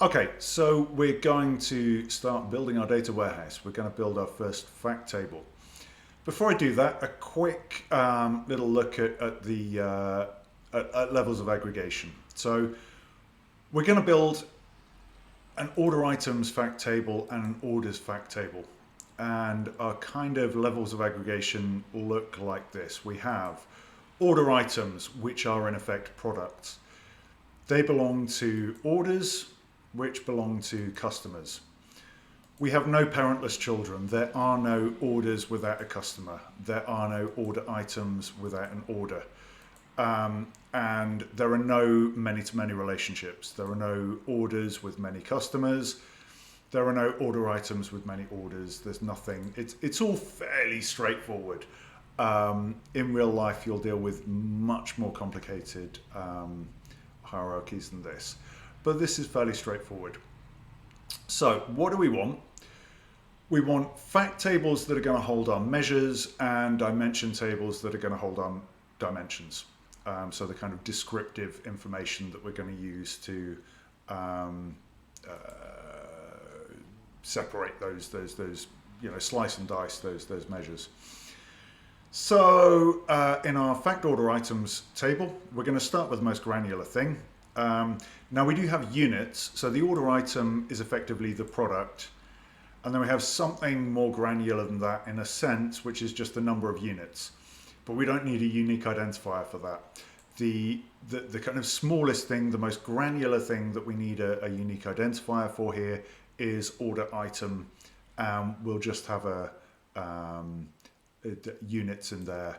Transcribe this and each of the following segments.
Okay, so we're going to start building our data warehouse. We're going to build our first fact table. Before I do that, a quick little look at the at levels of aggregation. So we're going to build an order items fact table and an orders fact table. And our kind of levels of aggregation look like this. We have order items, which are in effect products. They belong to orders, which belong to customers. We have no parentless children. There are no orders without a customer. There are no order items without an order. And there are no many-to-many relationships. There are no orders with many customers. There are no order items with many orders. There's nothing. It's all fairly straightforward. In real life, you'll deal with much more complicated hierarchies than this. But this is fairly straightforward. So what do we want? We want fact tables that are going to hold our measures and dimension tables that are going to hold our dimensions. So the kind of descriptive information that we're going to use to separate those slice and dice those measures. So in our fact order items table, we're going to start with the most granular thing. Now we do have units, so the order item is effectively the product, and then we have something more granular than that in a sense, which is just the number of units. But we don't need a unique identifier for that. The kind of smallest thing, the most granular thing that we need a unique identifier for here is order item. We'll just have units in there,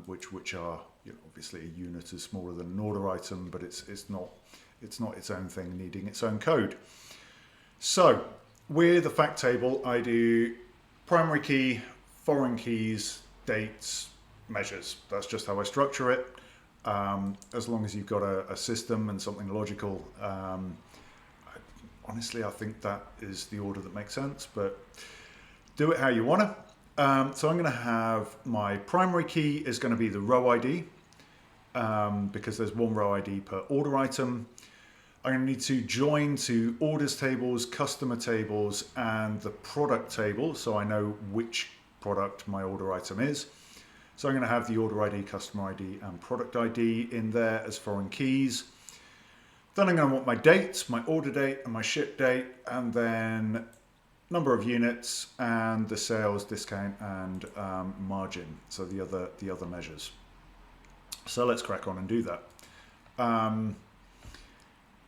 which are, obviously a unit is smaller than an order item, but it's not its own thing needing its own code. So with the fact table, I do primary key, foreign keys, dates, measures. That's just how I structure it. As long as you've got a system and something logical, honestly, I think that is the order that makes sense, but do it how you want to. So I'm going to have my primary key is going to be the row ID, because there's one row ID per order item. I'm going to need to join to orders tables, customer tables, and the product table, so I know which product my order item is. So I'm going to have the order ID, customer ID, and product ID in there as foreign keys. Then I'm going to want my dates, my order date, and my ship date, and then number of units, and the sales, discount, and margin, so the other measures. So let's crack on and do that.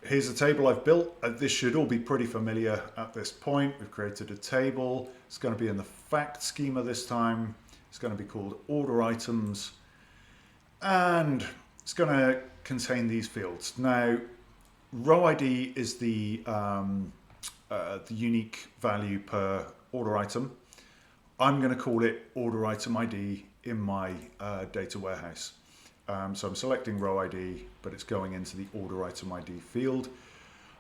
Here's a table I've built. This should all be pretty familiar at this point. We've created a table. It's going to be in the fact schema this time. It's going to be called order items, and it's going to contain these fields. Now, row ID is the unique value per order item. I'm going to call it order item ID in my data warehouse. So I'm selecting row ID, but it's going into the order item ID field.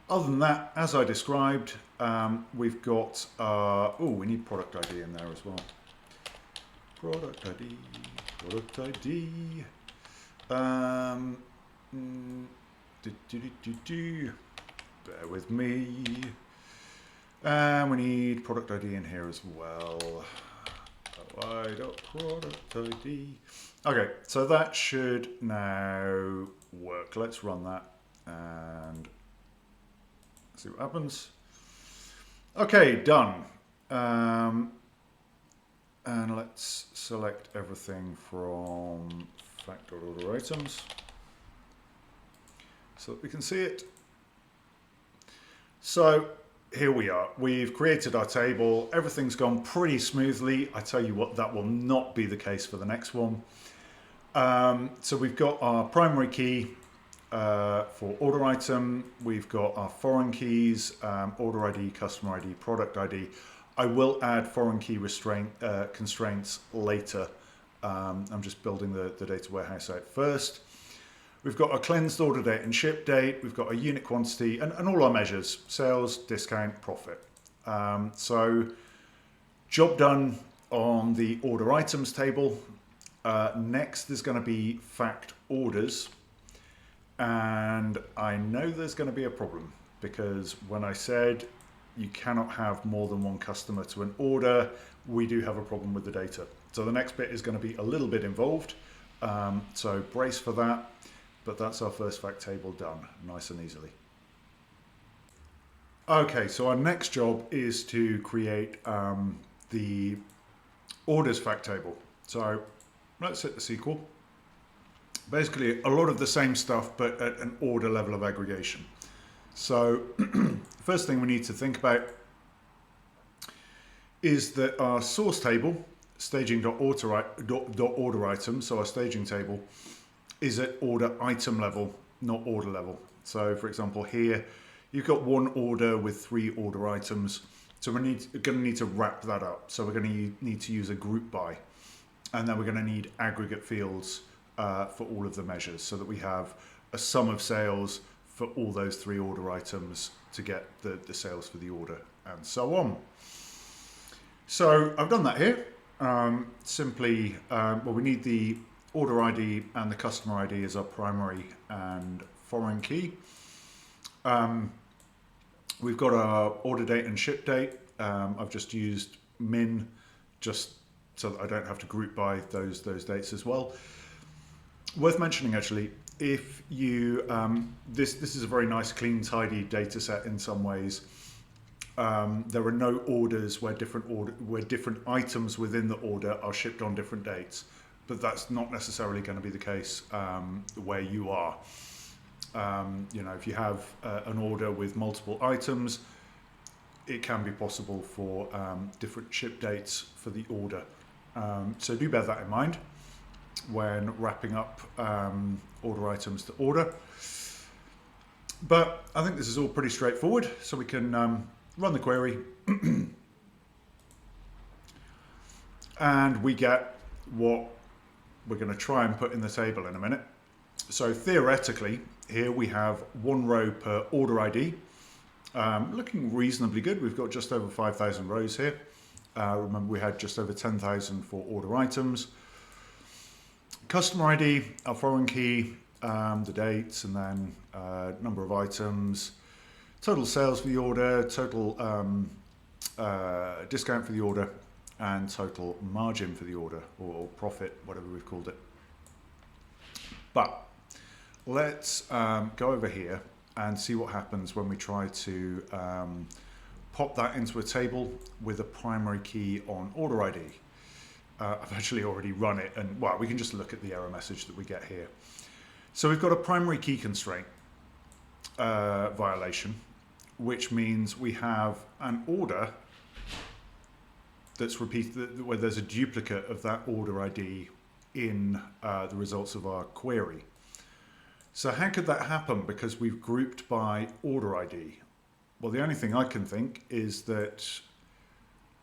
Other than that, as I described, we've got, we need product ID in there as well. Product ID, product ID. Bear with me. And we need product ID in here as well. Product ID. Okay, so that should now work. Let's run that and see what happens. Okay, done. And let's select everything from fact order items so that we can see it. So here we are. We've created our table. Everything's gone pretty smoothly. I tell you what, that will not be the case for the next one. So we've got our primary key for order item. We've got our foreign keys, order ID, customer ID, product ID. I will add foreign key constraints later. I'm just building the data warehouse out first. We've got a cleansed order date and ship date. We've got a unit quantity and all our measures, sales, discount, profit. So job done on the order items table. Next there's going to be fact orders. And I know there's going to be a problem. because when I said you cannot have more than one customer to an order, we do have a problem with the data. So the next bit is going to be a little bit involved. So brace for that, but that's our first fact table done, nice and easily. Okay, so our next job is to create the orders fact table. So let's hit the SQL. Basically a lot of the same stuff, but at an order level of aggregation. So first thing we need to think about is that our source table, staging.order items, so our staging table, is at order item level, not order level. So for example here, you've got one order with 3 order items. So we're going to need to wrap that up. So we're going to need to use a group by, and then we're going to need aggregate fields for all of the measures so that we have a sum of sales for all those 3 order items to get the sales for the order and so on. So I've done that here. Simply, well, we need the order ID and the customer ID as our primary and foreign key. We've got our order date and ship date. I've just used min just so that I don't have to group by those dates as well. Worth mentioning actually, if you this is a very nice, clean, tidy data set in some ways. There are no orders where different items within the order are shipped on different dates, but that's not necessarily going to be the case where you are. You know, if you have an order with multiple items, it can be possible for different ship dates for the order. So do bear that in mind when wrapping up order items to order. But I think this is all pretty straightforward, so we can run the query and we get what we're going to try and put in the table in a minute. So theoretically, here we have 1 row per order ID. Looking reasonably good. We've got just over 5,000 rows here. Remember, we had just over 10,000 for order items. Customer ID, our foreign key, the dates, and then number of items, total sales for the order, total discount for the order, and total margin for the order, or profit, whatever we've called it. But let's go over here and see what happens when we try to pop that into a table with a primary key on order ID. I've actually already run it, and well, we can just look at the error message that we get here. So we've got a primary key constraint violation, which means we have an order that's repeated, where there's a duplicate of that order ID in the results of our query. So how could that happen? Because we've grouped by order ID. Well, the only thing I can think is that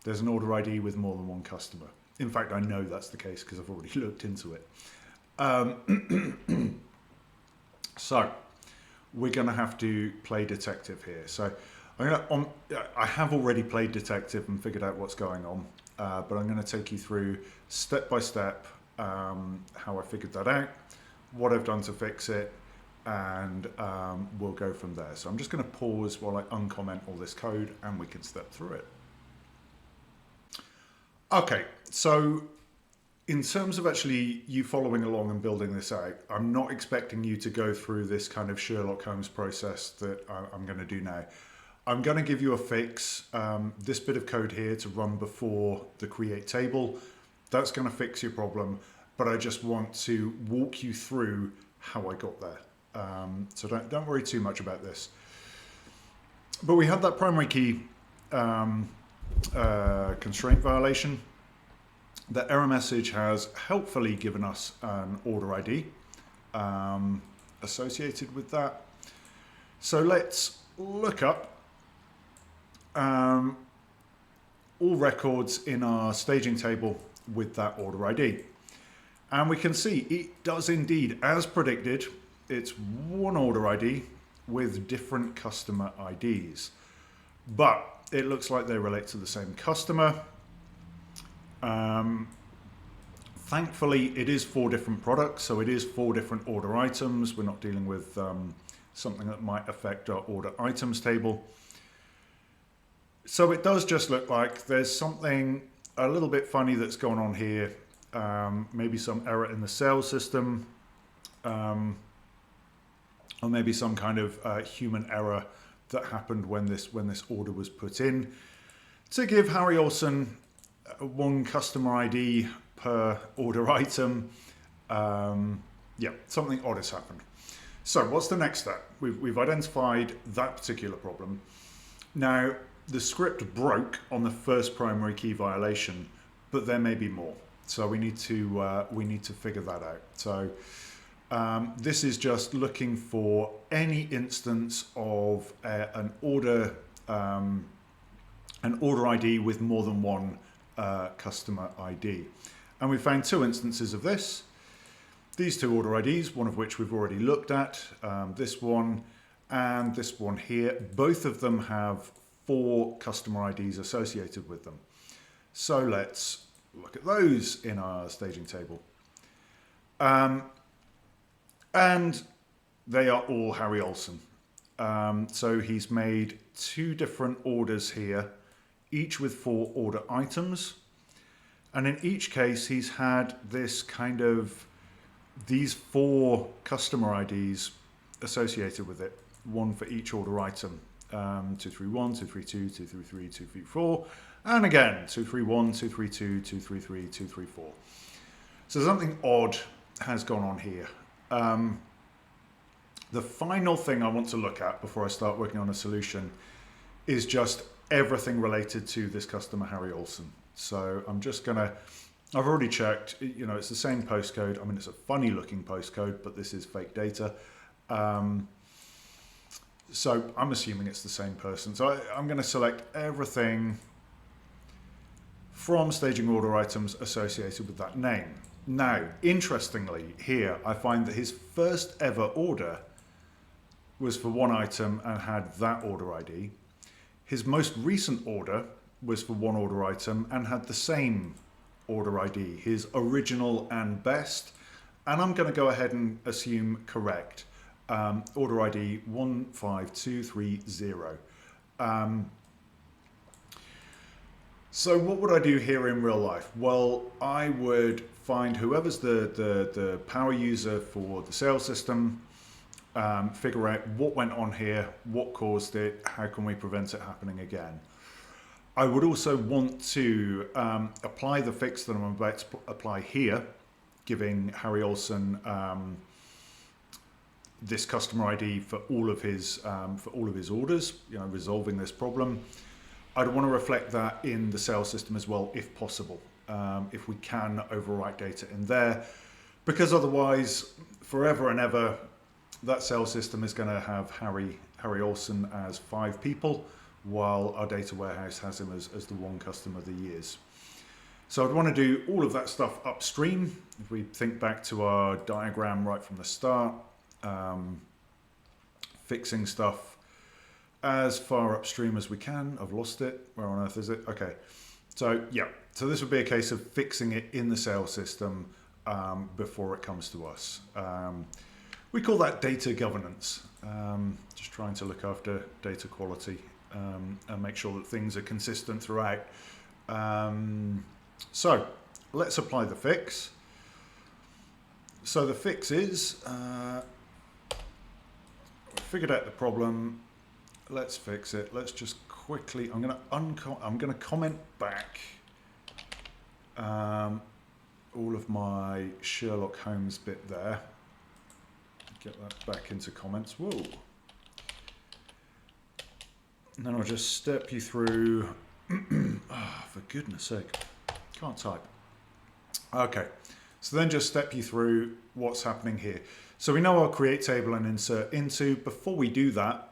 there's an order ID with more than one customer. In fact, I know that's the case because I've already looked into it. So we're going to have to play detective here. So I have already played detective and figured out what's going on, but I'm going to take you through step by step how I figured that out, what I've done to fix it, and we'll go from there. So I'm just going to pause while I uncomment all this code and we can step through it. Okay, so in terms of actually you following along and building this out, I'm not expecting you to go through this kind of Sherlock Holmes process that I'm going to do now. I'm going to give you a fix, this bit of code here to run before the create table. That's going to fix your problem, but I just want to walk you through how I got there. So don't worry too much about this. But we had that primary key constraint violation. The error message has helpfully given us an order ID associated with that. So let's look up all records in our staging table with that order ID. And we can see it does indeed, as predicted, it's one order ID with different customer IDs. But it looks like they relate to the same customer. Thankfully, it is 4 different products, so it is 4 different order items. We're not dealing with something that might affect our order items table. So it does just look like there's something a little bit funny that's going on here. Maybe some error in the sales system, or maybe some kind of human error that happened when this order was put in. To give Harry Olsen one customer ID per order item, yeah, something odd has happened. So what's the next step? We've identified that particular problem. Now, the script broke on the first primary key violation, but there may be more. So we need to figure that out. So this is just looking for any instance of an order ID with more than one customer ID. And we found two instances of this. These two order IDs, one of which we've already looked at, this one and this one here. Both of them have 4 customer IDs associated with them. So let's look at those in our staging table. And they are all Harry Olsen. So he's made 2 different orders here, each with 4 order items. And in each case, he's had this kind of, these 4 customer IDs associated with it, one for each order item. 231, 232, 233, 234, and again 231, 232, 233, 234. So something odd has gone on here. The final thing I want to look at before I start working on a solution is just everything related to this customer Harry Olsen. So I'm just gonna, I've already checked, you know, it's the same postcode. I mean, it's a funny looking postcode, but this is fake data. So I'm assuming it's the same person. So I'm going to select everything from staging order items associated with that name. Now, interestingly, here I find that his first ever order was for one item and had that order ID. His most recent order was for one order item and had the same order ID, his original and best. And I'm going to go ahead and assume correct. Order ID 15230. So what would I do here in real life? Well, I would find whoever's the power user for the sales system, figure out what went on here, what caused it, how can we prevent it happening again. I would also want to apply the fix that I'm about to apply here, giving Harry Olsen this customer ID for all of his orders, you know, resolving this problem. I'd want to reflect that in the sales system as well, if possible, if we can overwrite data in there, because otherwise, forever and ever, that sales system is going to have Harry Olsen as 5 people, while our data warehouse has him as the one customer that he is. So I'd want to do all of that stuff upstream. If we think back to our diagram right from the start, fixing stuff as far upstream as we can. I've lost it. Where on earth is it? Okay. So yeah, so this would be a case of fixing it in the sales system before it comes to us. We call that data governance. Just trying to look after data quality and make sure that things are consistent throughout. So let's apply the fix. So the fix is, figured out the problem. Let's fix it. Let's just quickly, I'm going to comment back all of my Sherlock Holmes bit there. Get that back into comments. Whoa. And then I'll just step you through. Oh, for goodness sake. Can't type. Okay. So then just step you through what's happening here. So we know our create table and insert into. Before we do that,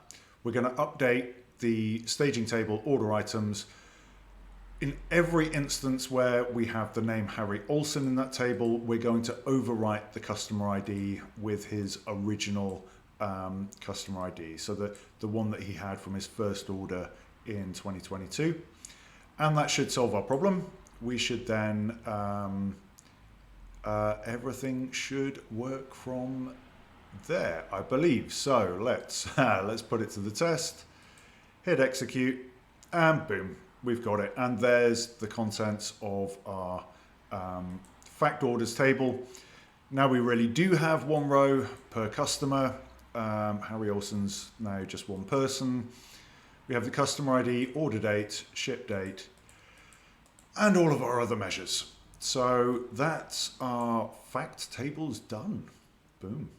we're going to update the staging table order items. In every instance where we have the name Harry Olsen in that table, we're going to overwrite the customer ID with his original customer ID. So the one that he had from his first order in 2022. And that should solve our problem. We should then, everything should work from there, I believe. So let's put it to the test. Hit execute, and boom, we've got it. And there's the contents of our fact orders table. Now we really do have one row per customer. Harry Olsen's now just one person. We have the customer ID, order date, ship date, and all of our other measures. So that's our fact tables done. Boom.